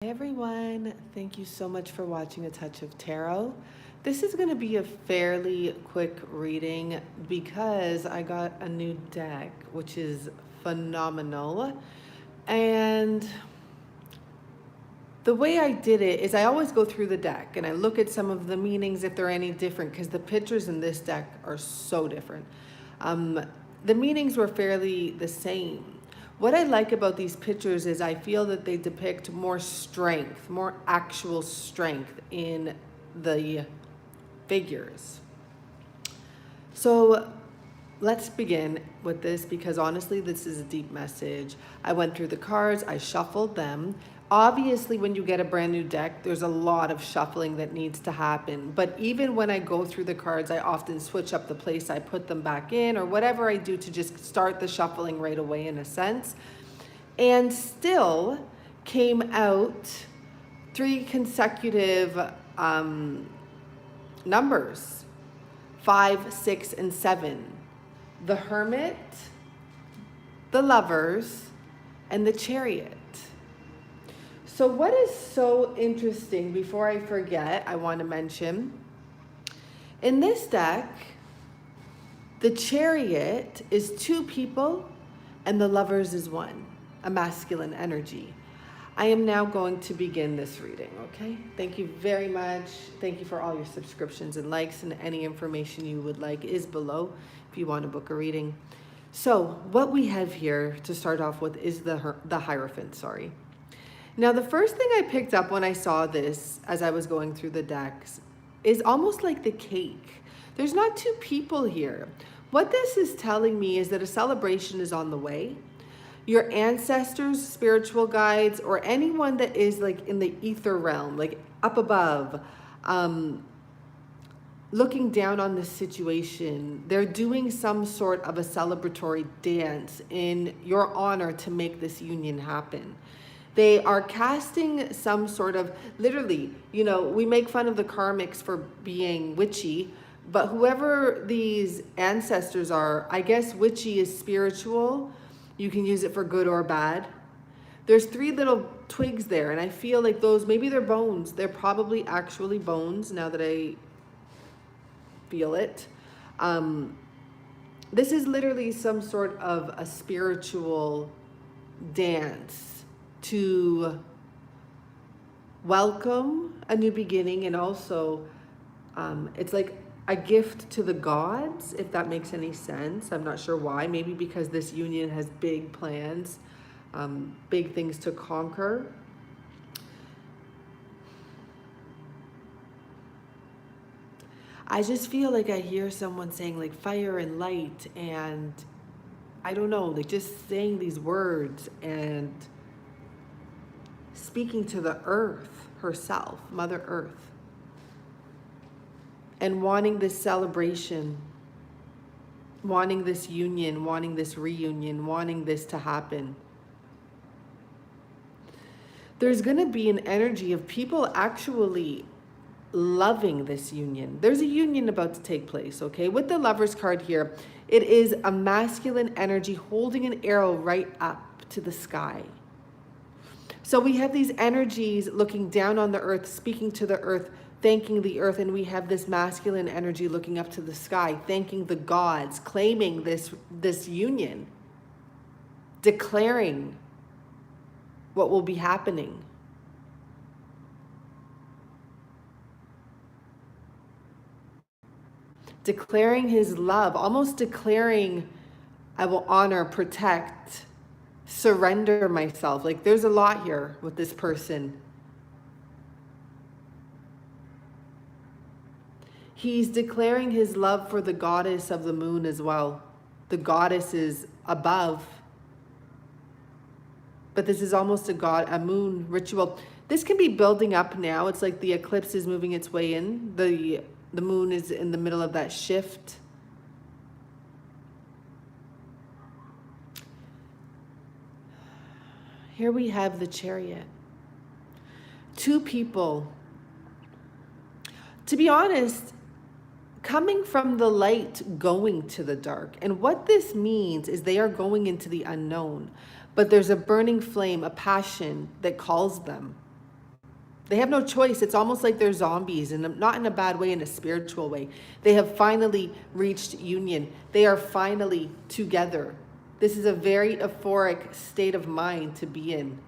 Hi everyone, thank you so much for watching A Touch of Tarot. This is going to be a fairly quick reading because I got a new deck, which is phenomenal. And the way I did it is I always go through the deck and I look at some of the meanings if they're any different, because the pictures in this deck are so different. The meanings were fairly the same. What I like about these pictures is I feel that they depict more strength, more actual strength in the figures. So let's begin with this, because honestly, this is a deep message. I went through the cards, I shuffled them. Obviously, when you get a brand new deck, there's a lot of shuffling that needs to happen. But even when I go through the cards, I often switch up the place I put them back in, or whatever I do to just start the shuffling right away, in a sense. And still came out 3 consecutive numbers, 5, 6, and 7. The Hermit, the Lovers, and the Chariot. So what is so interesting, before I forget, I want to mention, in this deck, the Chariot is 2 people and the Lovers is 1, a masculine energy. I am now going to begin this reading, okay? Thank you very much. Thank you for all your subscriptions and likes, and any information you would like is below if you want to book a reading. So what we have here to start off with is the Hierophant, sorry. Now, the first thing I picked up when I saw this as I was going through the decks is almost like the cake. There's not 2 people here. What this is telling me is that a celebration is on the way. Your ancestors, spiritual guides, or anyone that is like in the ether realm, like up above, looking down on this situation, they're doing some sort of a celebratory dance in your honor to make this union happen. They are casting some sort of, literally, you know, we make fun of the karmics for being witchy, but whoever these ancestors are, I guess witchy is spiritual. You can use it for good or bad. There's 3 little twigs there, and I feel like those, maybe they're bones. They're probably actually bones, now that I feel it. This is literally some sort of a spiritual dance to welcome a new beginning, and also it's like a gift to the gods, if that makes any sense. I'm not sure why. Maybe because this union has big plans, big things to conquer. I just feel like I hear someone saying like fire and light, and I don't know, like just saying these words and speaking to the earth herself, Mother Earth, and wanting this celebration, wanting this union, wanting this reunion, wanting this to happen. There's going to be an energy of people actually loving this union. There's a union about to take place, okay? With the Lovers card here, it is a masculine energy holding an arrow right up to the sky. So we have these energies looking down on the earth, speaking to the earth, thanking the earth, and we have this masculine energy looking up to the sky, thanking the gods, claiming this union, declaring what will be happening. Declaring his love, almost declaring, I will honor, protect, surrender myself. Like there's a lot here with this person. He's declaring his love for the goddess of the moon as well. The goddess is above. But this is almost a moon ritual. This can be building up now. It's like the eclipse is moving its way in. The moon is in the middle of that shift. Here we have the Chariot. 2 people. To be honest, coming from the light, going to the dark. And what this means is they are going into the unknown. But there's a burning flame, a passion that calls them. They have no choice. It's almost like they're zombies, and not in a bad way, in a spiritual way. They have finally reached union. They are finally together. This is a very euphoric state of mind to be in.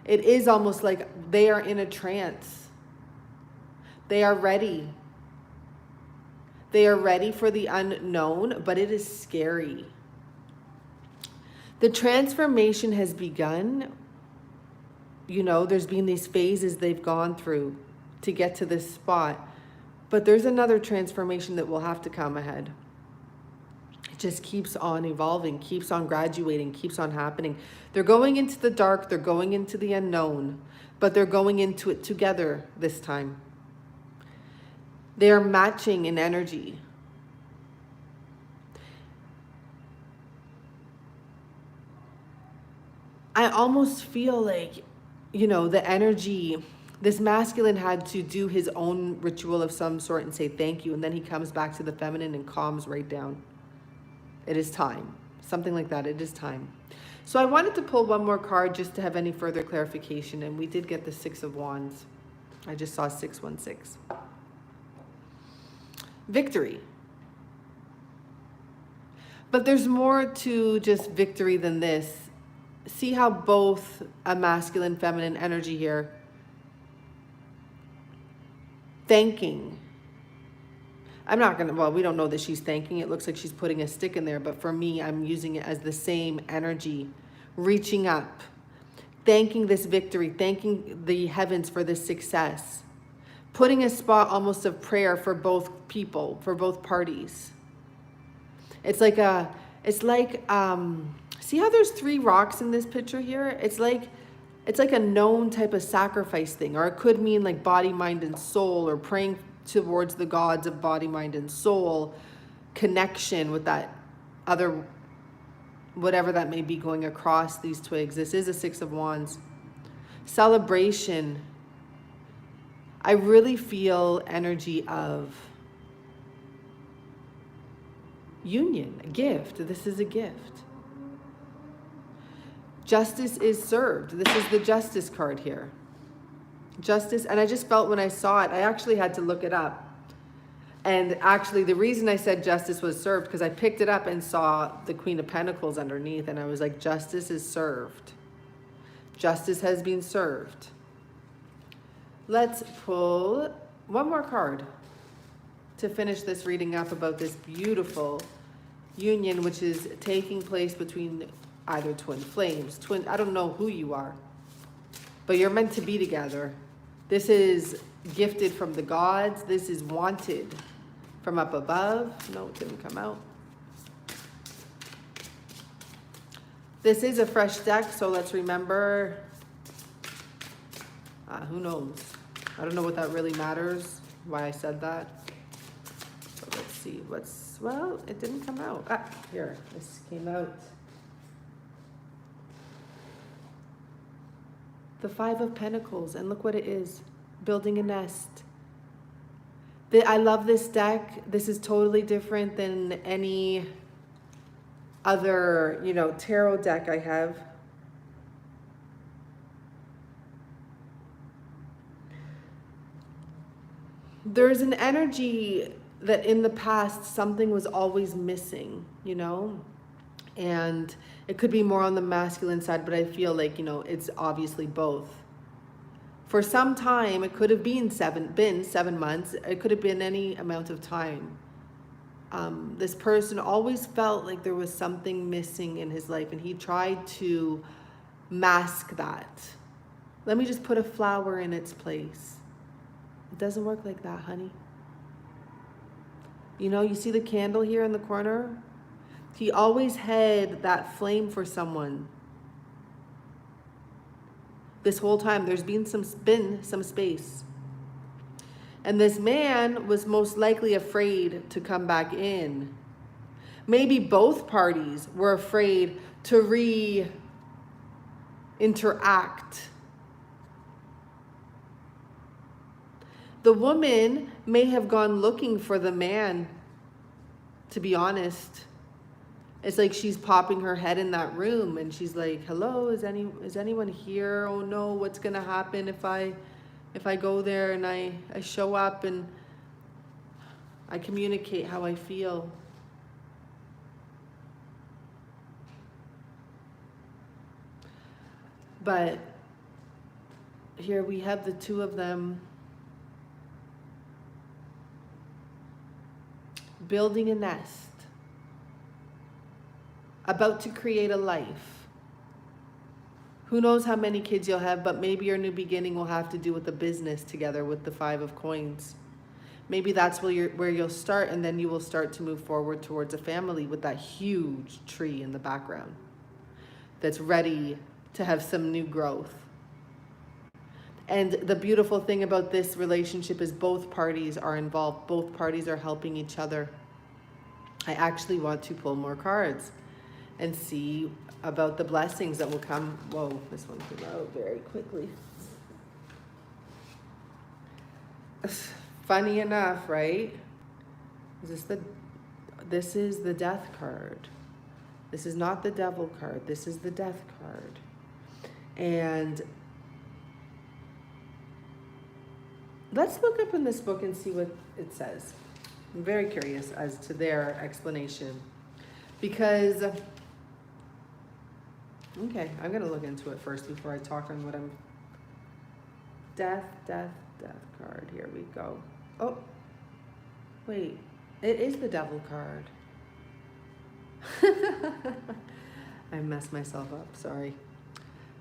It is almost like they are in a trance. They are ready. They are ready for the unknown, but it is scary. The transformation has begun. You know, there's been these phases they've gone through to get to this spot. But there's another transformation that will have to come ahead. It just keeps on evolving, keeps on graduating, keeps on happening. They're going into the dark, they're going into the unknown, but they're going into it together this time. They are matching in energy. I almost feel like, you know, the energy, this masculine had to do his own ritual of some sort and say thank you. And then he comes back to the feminine and calms right down. It is time. Something like that. It is time. So I wanted to pull one more card just to have any further clarification. And we did get the Six of Wands. I just saw 616. Victory. But there's more to just victory than this. See how both a masculine, feminine energy here. Thanking. I'm not going to, well, we don't know that she's thanking. It looks like she's putting a stick in there. But for me, I'm using it as the same energy. Reaching up. Thanking this victory. Thanking the heavens for this success. Putting a spot almost of prayer for both people, for both parties. It's like see how there's 3 rocks in this picture here? It's like a known type of sacrifice thing, or it could mean like body, mind, and soul, or praying towards the gods of body, mind, and soul, connection with that other, whatever that may be going across these twigs. This is a Six of Wands. Celebration. I really feel energy of union, a gift. This is a gift. Justice is served. This is the Justice card here. Justice, and I just felt when I saw it, I actually had to look it up. And actually the reason I said justice was served, because I picked it up and saw the Queen of Pentacles underneath, and I was like, justice is served. Justice has been served. Let's pull one more card to finish this reading up about this beautiful union, which is taking place between either twin flames, I don't know who you are, but you're meant to be together. This is gifted from the gods. This is wanted from up above. No, it didn't come out. This is a fresh deck, so let's remember, who knows? I don't know what that really matters, why I said that. So let's see well, it didn't come out. Here, this came out. The Five of Pentacles, and look what it is, building a nest. I love this deck. This is totally different than any other, tarot deck I have. There's an energy that in the past something was always missing, and it could be more on the masculine side, but I feel like, it's obviously both. For some time, it could have been 7 months. It could have been any amount of time. This person always felt like there was something missing in his life, and he tried to mask that. Let me just put a flower in its place. It doesn't work like that, honey. You see the candle here in the corner? He always had that flame for someone. This whole time, there's been some space. And this man was most likely afraid to come back in. Maybe both parties were afraid to re-interact. The woman may have gone looking for the man, to be honest. It's like she's popping her head in that room and she's like, hello, is anyone here? Oh no, what's gonna happen if I If I go there and I show up and I communicate how I feel. But here we have the two of them building a nest, about to create a life. Who knows how many kids you'll have, but maybe your new beginning will have to do with the business together with the 5 of coins. Maybe that's where you'll start, and then you will start to move forward towards a family with that huge tree in the background that's ready to have some new growth. And the beautiful thing about this relationship is both parties are involved. Both parties are helping each other. I actually want to pull more cards and see about the blessings that will come. Whoa, this one came out very quickly. Funny enough, right? This is the death card. This is not the devil card. This is the death card. And let's look up in this book and see what it says. I'm very curious as to their explanation. Because, okay, I'm going to look into it first before I talk on what I'm... Death card. Here we go. Oh, wait. It is the devil card. I messed myself up. Sorry.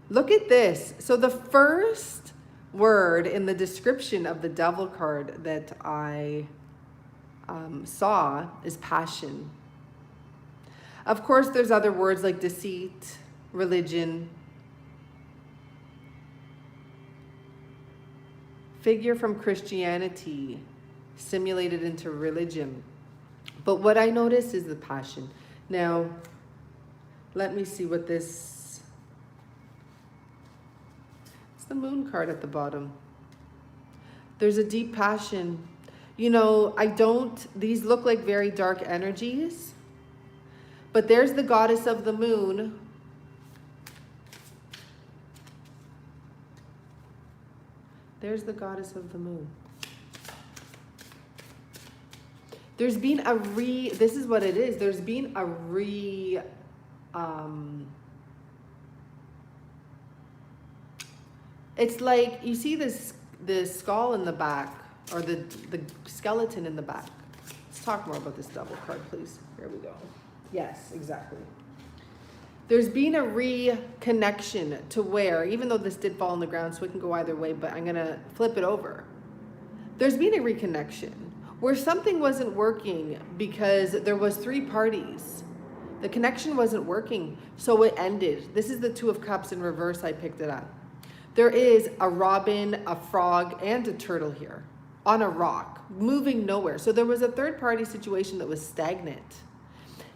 Look at this. So the first word in the description of the devil card that I saw is passion. Of course, there's other words like deceit, religion. Figure from Christianity simulated into religion. But what I noticed is the passion. Now, let me see what this... It's the moon card at the bottom. There's a deep passion. You know, these look like very dark energies. But there's the goddess of the moon. There's the goddess of the moon. There's been this is what it is. There's been a it's like, you see the skull in the back, or the skeleton in the back. Let's talk more about this devil card, please. Here we go. Yes, exactly. There's been a reconnection to where, even though this did fall on the ground, so it can go either way, but I'm going to flip it over. There's been a reconnection where something wasn't working because there was 3 parties. The connection wasn't working, so it ended. This is the 2 of Cups in reverse. I picked it up. There is a robin, a frog, and a turtle here on a rock, moving nowhere. So there was a 3rd-party situation that was stagnant.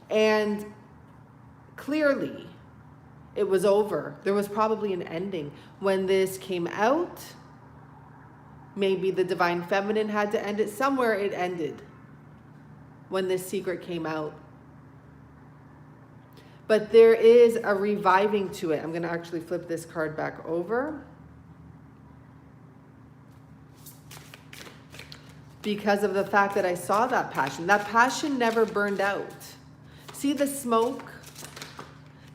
And clearly, it was over. There was probably an ending. When this came out, maybe the divine feminine had to end it. Somewhere it ended when this secret came out. But there is a reviving to it. I'm going to actually flip this card back over. Because of the fact that I saw that passion. That passion never burned out. See the smoke?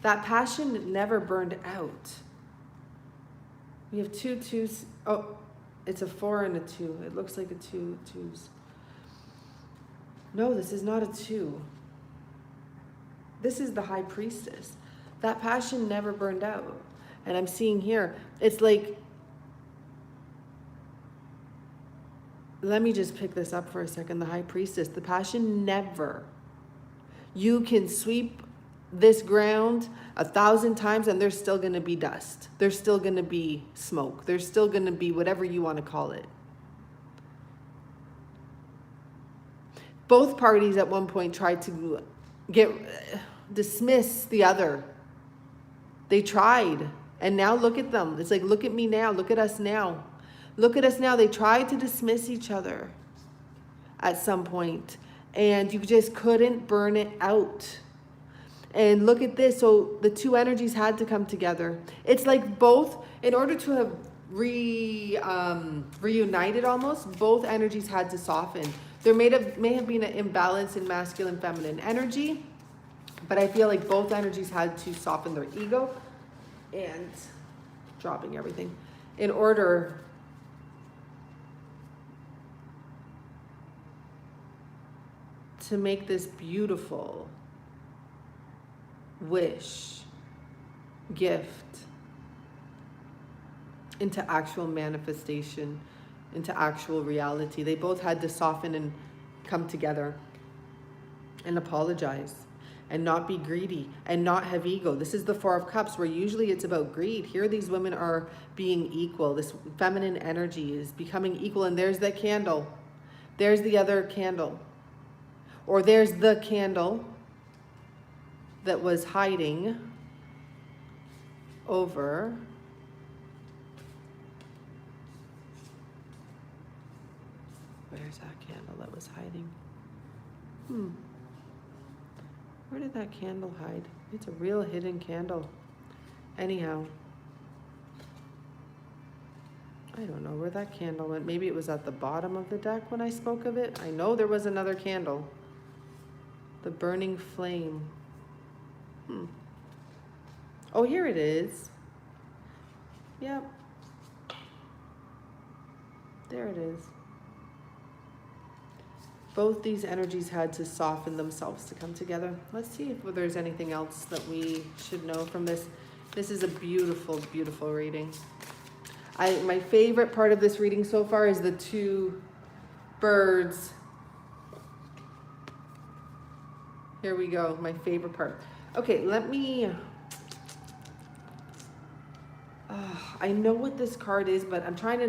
That passion never burned out. We have 2 2s. Oh, it's a 4 and a 2. It looks like a 2 2s. No, this is not a 2. This is the High Priestess. That passion never burned out. And I'm seeing here, it's like, let me just pick this up for a second. The High Priestess, the passion never. You can sweep this ground 1,000 times and there's still going to be dust. There's still going to be smoke. There's still going to be whatever you want to call it. Both parties at one point tried to dismiss the other. They tried. And now look at them. It's like, look at me now. Look at us now. Look at us now. They tried to dismiss each other at some point. And you just couldn't burn it out. And look at this. So the 2 energies had to come together. It's like both, in order to have reunited almost. Both energies had to soften. There may have been an imbalance in masculine feminine energy, but I feel like both energies had to soften their ego and dropping everything in order to make this beautiful wish, gift into actual manifestation, into actual reality. They both had to soften and come together and apologize and not be greedy and not have ego. This is the Four of Cups, where usually it's about greed. Here these women are being equal. This feminine energy is becoming equal, and there's that candle. There's the other candle. Or there's the candle that was hiding over where's that candle that was hiding? Where did that candle hide? It's a real hidden candle. Anyhow, I don't know where that candle went. Maybe it was at the bottom of the deck when I spoke of it. I know there was another candle. The burning flame. Oh, here it is. Yep. There it is. Both these energies had to soften themselves to come together. Let's see if there's anything else that we should know from this. This is a beautiful, beautiful reading. My favorite part of this reading so far is the two birds. Here we go, my favorite part. Okay, let me... I know what this card is, but I'm trying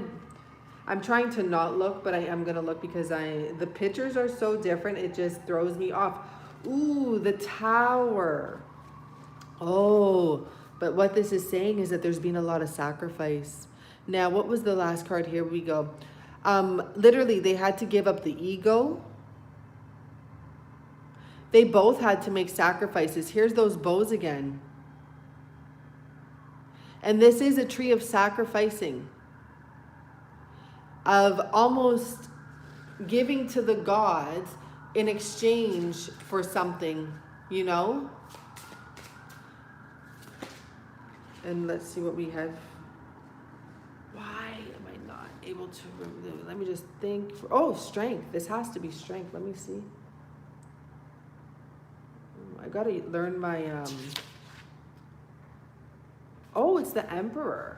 to not look, but I am gonna look because the pictures are so different, it just throws me off. Ooh, the Tower. Oh, but what this is saying is that there's been a lot of sacrifice. Now, what was the last card? Here we go. Literally, they had to give up the ego. They both had to make sacrifices. Here's those bows again. And this is a tree of sacrificing, of almost giving to the gods in exchange for something, you know? And let's see what we have. Why am I not able to remember? Let me just think. Oh, strength. This has to be strength. Let me see. I gotta learn my, oh, it's the Emperor.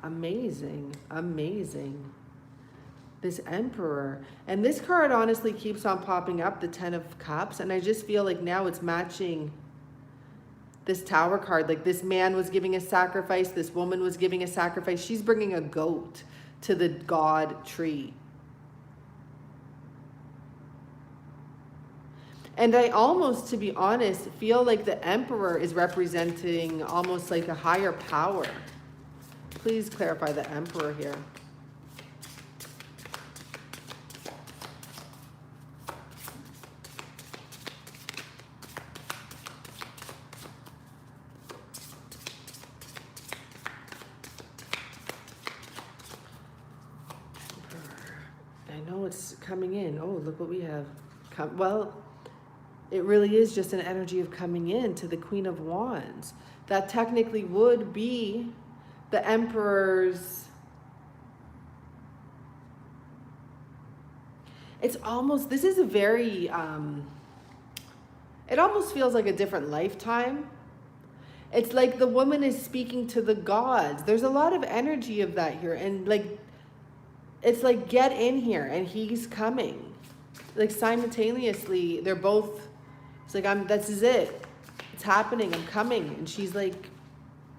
Amazing, amazing. This Emperor. And this card honestly keeps on popping up, the Ten of Cups. And I just feel like now it's matching this Tower card. Like this man was giving a sacrifice. This woman was giving a sacrifice. She's bringing a goat to the god tree. And I almost, to be honest, feel like the Emperor is representing almost like a higher power. Please clarify the Emperor here. I know it's coming in. Oh, look what we have. Well, it really is just an energy of coming in to the Queen of Wands. That technically would be the Emperor's. It's almost, this is a very, it almost feels like a different lifetime. It's like the woman is speaking to the gods. There's a lot of energy of that here. And like, it's like, get in here, and he's coming. Like simultaneously, they're both, it's like, this is it. It's happening, I'm coming. And she's like,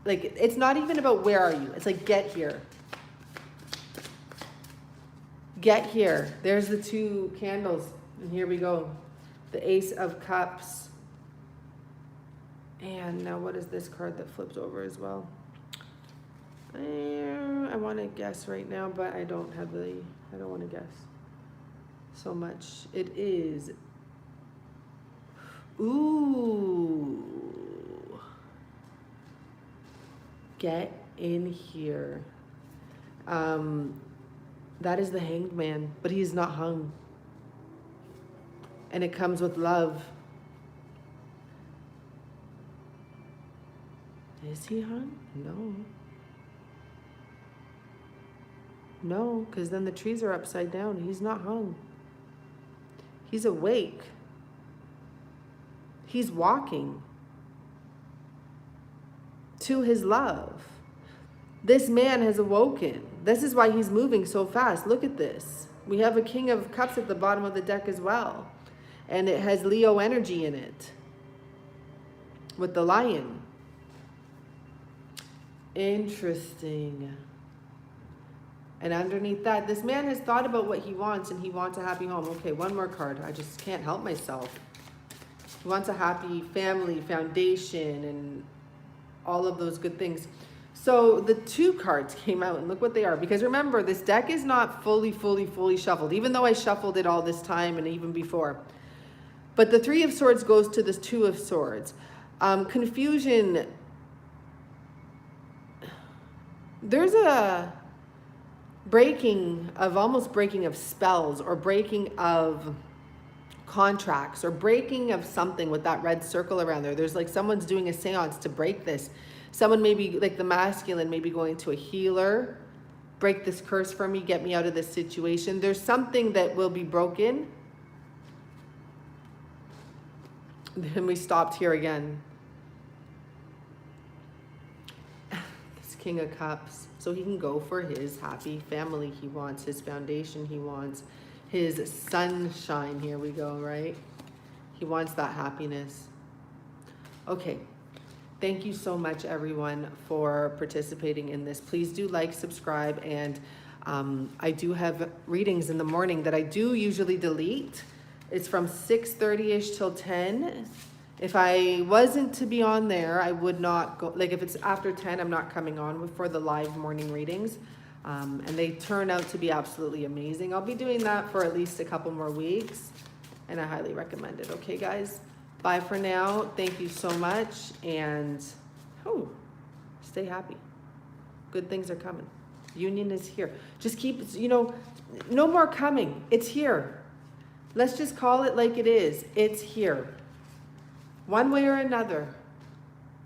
it's not even about where are you. It's like, get here. Get here. There's the two candles. And here we go. The Ace of Cups. And now what is this card that flips over as well? I want to guess right now, but I don't want to guess so much. It is, ooh, get in here. That is the Hanged Man, but he is not hung. And it comes with love. Is he hung? No. No, because then the trees are upside down. He's not hung. He's awake. He's walking to his love. This man has awoken. This is why he's moving so fast. Look at this. We have a King of Cups at the bottom of the deck as well. And it has Leo energy in it with the lion. Interesting. And underneath that, this man has thought about what he wants, and he wants a happy home. Okay, one more card. I just can't help myself. He wants a happy family, foundation, and all of those good things. So the 2 cards came out, and look what they are. Because remember, this deck is not fully shuffled, even though I shuffled it all this time and even before. But the 3 of Swords goes to this 2 of Swords. Confusion. There's a almost breaking of spells, or breaking of contracts, or breaking of something with that red circle around there. There's like someone's doing a seance to break this. Someone maybe like the masculine, maybe going to a healer, break this curse for me, get me out of this situation. There's something that will be broken. Then we stopped here again. This King of Cups. So he can go for his happy family he wants, his foundation he wants, his sunshine. Here we go, right? He wants that happiness. Okay. Thank you so much, everyone, for participating in this. Please do like, subscribe, and I do have readings in the morning that I do usually delete. It's from 6:30-ish till 10. If I wasn't to be on there, I would not go. Like if it's after 10, I'm not coming on for the live morning readings. And they turn out to be absolutely amazing. I'll be doing that for at least a couple more weeks, and I highly recommend it. Okay, guys? Bye for now. Thank you so much, and stay happy. Good things are coming. Union is here. Just keep, no more coming. It's here. Let's just call it like it is. It's here. One way or another.